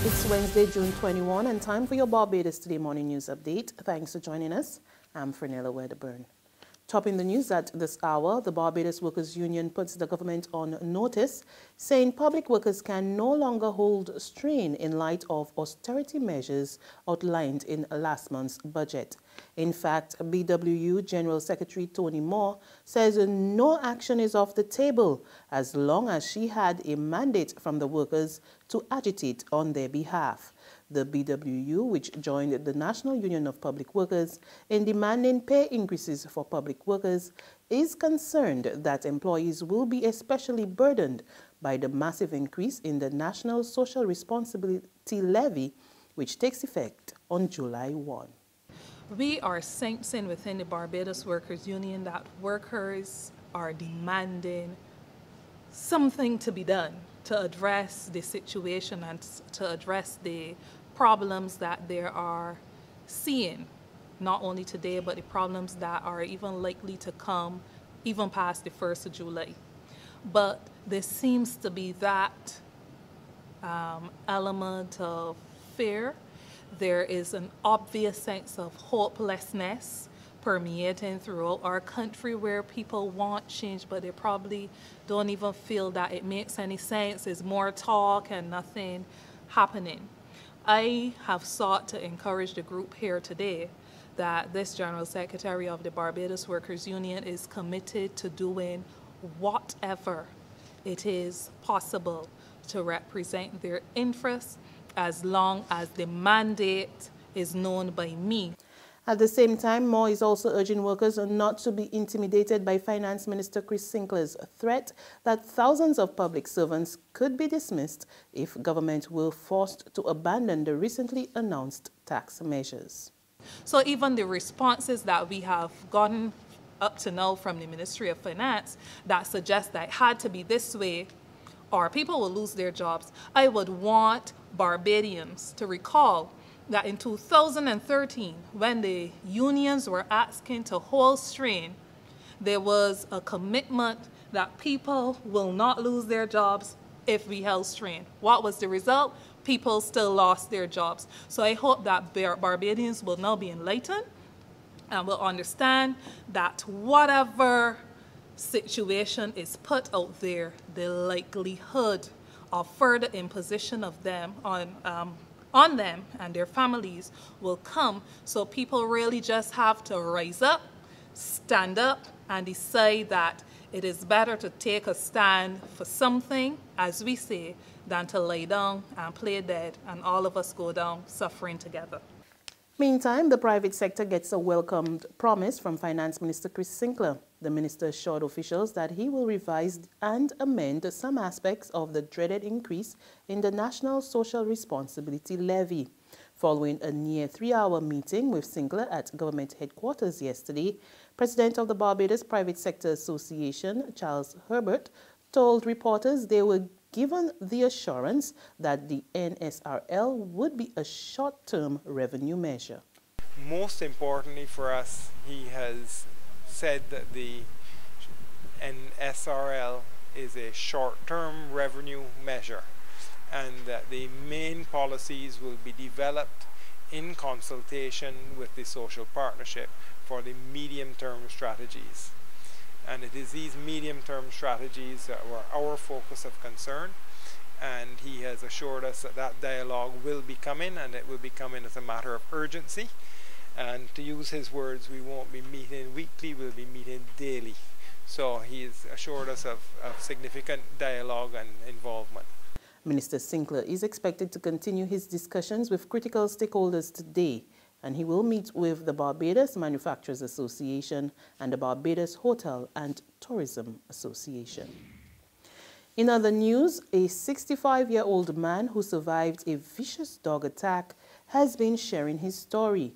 It's Wednesday, June 21, and time for your Barbados Today morning news update. Thanks for joining us. I'm Fernella Wedderburn. Topping the news at this hour, the Barbados Workers Union puts the government on notice, saying public workers can no longer hold strain in light of austerity measures outlined in last month's budget. In fact, BWU General Secretary Tony Moore says no action is off the table as long as she had a mandate from the workers to agitate on their behalf. The BWU, which joined the National Union of Public Workers in demanding pay increases for public workers, is concerned that employees will be especially burdened by the massive increase in the National Social Responsibility Levy, which takes effect on July 1. We are sensing within the Barbados Workers Union that workers are demanding something to be done to address the situation and to address the problems that they are seeing, not only today, but the problems that are even likely to come even past the 1st of July. But there seems to be that element of fear. There is an obvious sense of hopelessness permeating throughout our country where people want change, but they probably don't even feel that it makes any sense. It's more talk and nothing happening. I have sought to encourage the group here today that this General Secretary of the Barbados Workers Union is committed to doing whatever it is possible to represent their interests as long as the mandate is known by me. At the same time, Moore is also urging workers not to be intimidated by Finance Minister Chris Sinclair's threat that thousands of public servants could be dismissed if government were forced to abandon the recently announced tax measures. So even the responses that we have gotten up to now from the Ministry of Finance that suggest that it had to be this way or people will lose their jobs, I would want Barbadians to recall that in 2013, when the unions were asking to hold strain, there was a commitment that people will not lose their jobs if we held strain. What was the result? People still lost their jobs. So I hope that Barbadians will now be enlightened and will understand that whatever situation is put out there, the likelihood of further imposition of them on them and their families will come. So people really just have to rise up, stand up, and decide that it is better to take a stand for something, as we say, than to lie down and play dead and all of us go down suffering together. Meantime, the private sector gets a welcomed promise from Finance Minister Chris Sinclair. The minister assured officials that he will revise and amend some aspects of the dreaded increase in the National Social Responsibility Levy. Following a near 3-hour meeting with Sinclair at government headquarters yesterday, President of the Barbados Private Sector Association, Charles Herbert, told reporters they were given the assurance that the NSRL would be a short-term revenue measure. Most importantly for us, he has said that the NSRL is a short-term revenue measure and that the main policies will be developed in consultation with the social partnership for the medium-term strategies. And it is these medium-term strategies that were our focus of concern, and he has assured us that that dialogue will be coming, and it will be coming as a matter of urgency. And to use his words, we won't be meeting weekly, we'll be meeting daily. So he has assured us of significant dialogue and involvement. Minister Sinclair is expected to continue his discussions with critical stakeholders today, and he will meet with the Barbados Manufacturers Association and the Barbados Hotel and Tourism Association. In other news, a 65-year-old man who survived a vicious dog attack has been sharing his story.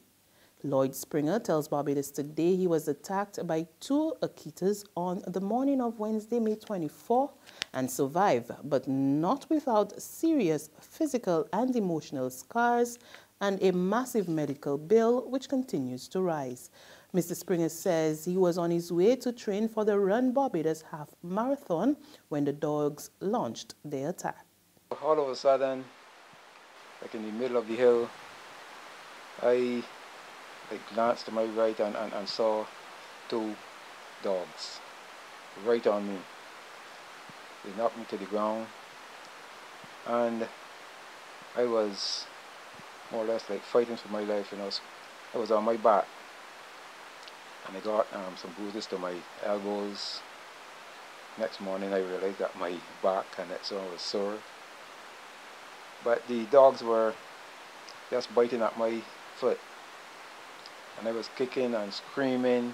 Lloyd Springer tells Barbados Today he was attacked by 2 Akitas on the morning of Wednesday, May 24, and survived, but not without serious physical and emotional scars and a massive medical bill which continues to rise. Mr. Springer says he was on his way to train for the Run Barbados Half Marathon when the dogs launched their attack. All of a sudden, like in the middle of the hill, I glanced to my right and saw two dogs right on me. They knocked me to the ground, and I was more or less like fighting for my life, you know. So I was on my back, and I got some bruises to my elbows. Next morning I realized that my back and so on was sore. But the dogs were just biting at my foot, and I was kicking and screaming.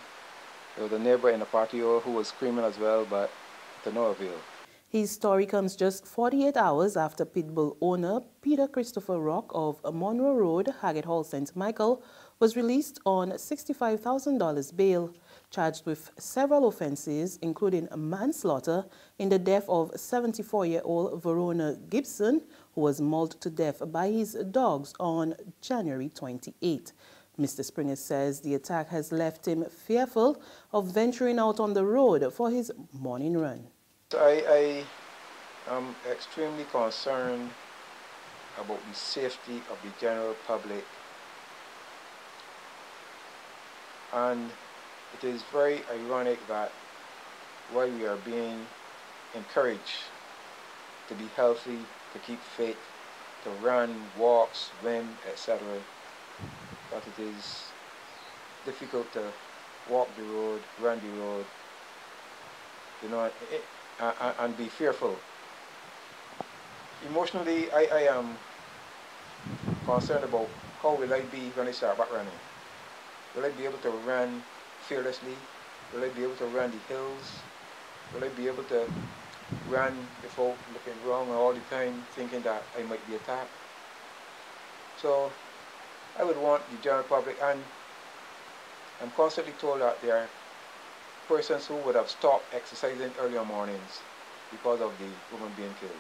There was a neighbor in the patio who was screaming as well, but to no avail. His story comes just 48 hours after Pitbull owner Peter Christopher Rock of Monroe Road, Haggett Hall, St. Michael, was released on $65,000 bail, charged with several offenses, including manslaughter in the death of 74-year-old Verona Gibson, who was mauled to death by his dogs on January 28. Mr. Springer says the attack has left him fearful of venturing out on the road for his morning run. I am extremely concerned about the safety of the general public, and it is very ironic that while we are being encouraged to be healthy, to keep fit, to run, walk, swim, etc., that it is difficult to walk the road, run the road, you know, and be fearful. Emotionally, I am concerned about how will I be when I start back running. Will I be able to run fearlessly? Will I be able to run the hills? Will I be able to run without looking wrong all the time, thinking that I might be attacked? So I would want the general public, and I'm constantly told that there are persons who would have stopped exercising early on mornings because of the woman being killed.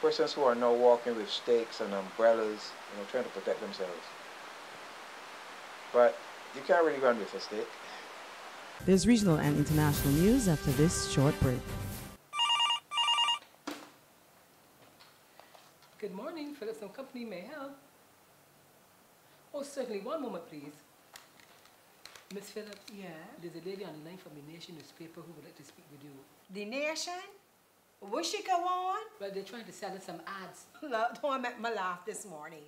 Persons who are now walking with stakes and umbrellas, you know, trying to protect themselves. But you can't really run with a stake. There's regional and international news after this short break. Good morning, Phillips & Company, may I help? Oh, certainly. One moment, please. Miss Phillips? Yeah? There's a lady on the line from the Nation newspaper who would like to speak with you. The Nation? Will she go on? Well, they're trying to sell us some ads. Look, don't make me laugh this morning.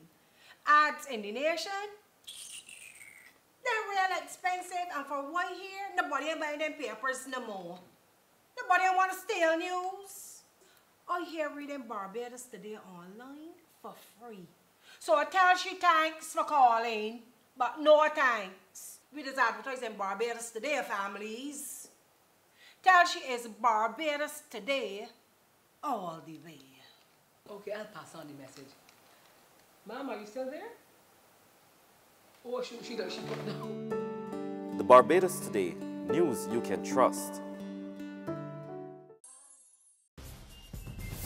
Ads in the Nation? They're real expensive, and for one here, nobody ain't buying them papers no more. Nobody ain't want to steal news. I hear reading Barbados today online for free. So I tell she thanks for calling, but no thanks. We just advertising Barbados Today, families. Tell she is Barbados Today all the way. Okay, I'll pass on the message. Mom, are you still there? Oh, she put down. The Barbados Today, news you can trust.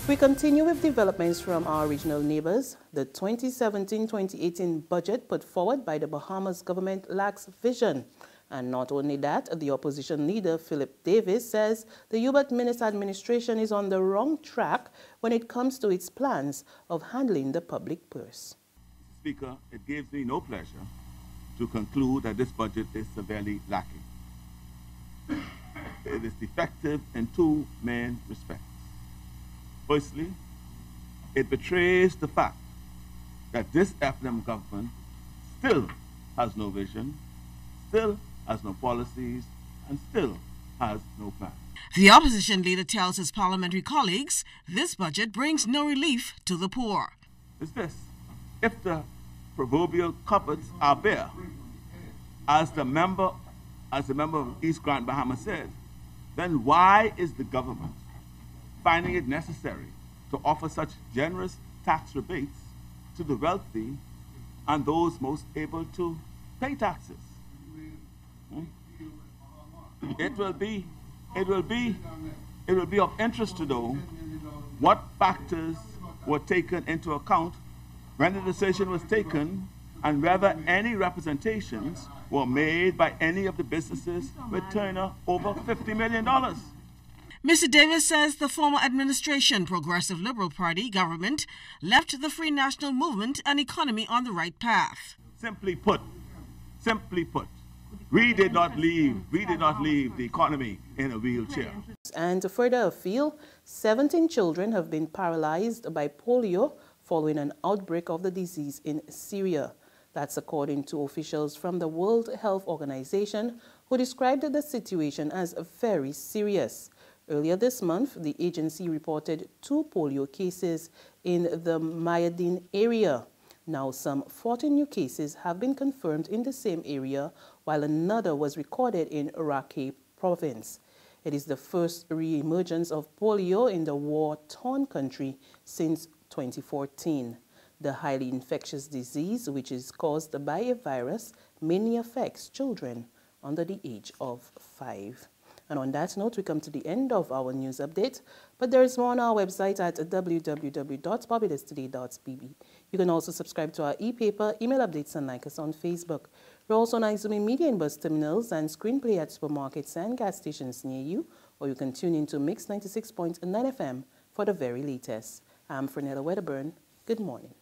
We continue with developments from our regional neighbors. The 2017-2018 budget put forward by the Bahamas government lacks vision. And not only that, the opposition leader, Philip Davis, says the Gov't Minister administration is on the wrong track when it comes to its plans of handling the public purse. Speaker, it gives me no pleasure to conclude that this budget is severely lacking. It is defective in two main respects. Firstly, it betrays the fact that this FNM government still has no vision, still has no policies, and still has no plan. The opposition leader tells his parliamentary colleagues this budget brings no relief to the poor. Is this: if the proverbial cupboards are bare, as the member of East Grant, Bahamas said, then why is the government finding it necessary to offer such generous tax rebates to the wealthy and those most able to pay taxes? It will be of interest to know what factors were taken into account when the decision was taken, and whether any representations were made by any of the businesses with turnover over $50 million. Mr. Davis says the former administration, Progressive Liberal Party government, left the Free National Movement and economy on the right path. Simply put, we did not leave the economy in a wheelchair. And further afield, 17 children have been paralyzed by polio following an outbreak of the disease in Syria. That's according to officials from the World Health Organization, who described the situation as very serious. Earlier this month, the agency reported 2 polio cases in the Mayadin area. Now, some 14 new cases have been confirmed in the same area, while another was recorded in Rakhine province. It is the first re-emergence of polio in the war-torn country since 2014. The highly infectious disease, which is caused by a virus, mainly affects children under the age of 5. And on that note, we come to the end of our news update, but there is more on our website at www.barbadostoday.bb. You can also subscribe to our e-paper, email updates, and like us on Facebook. We're also on Izumi Media in bus terminals and screenplay at supermarkets and gas stations near you, or you can tune into Mix 96.9 FM for the very latest. I'm Fernella Wedderburn. Good morning.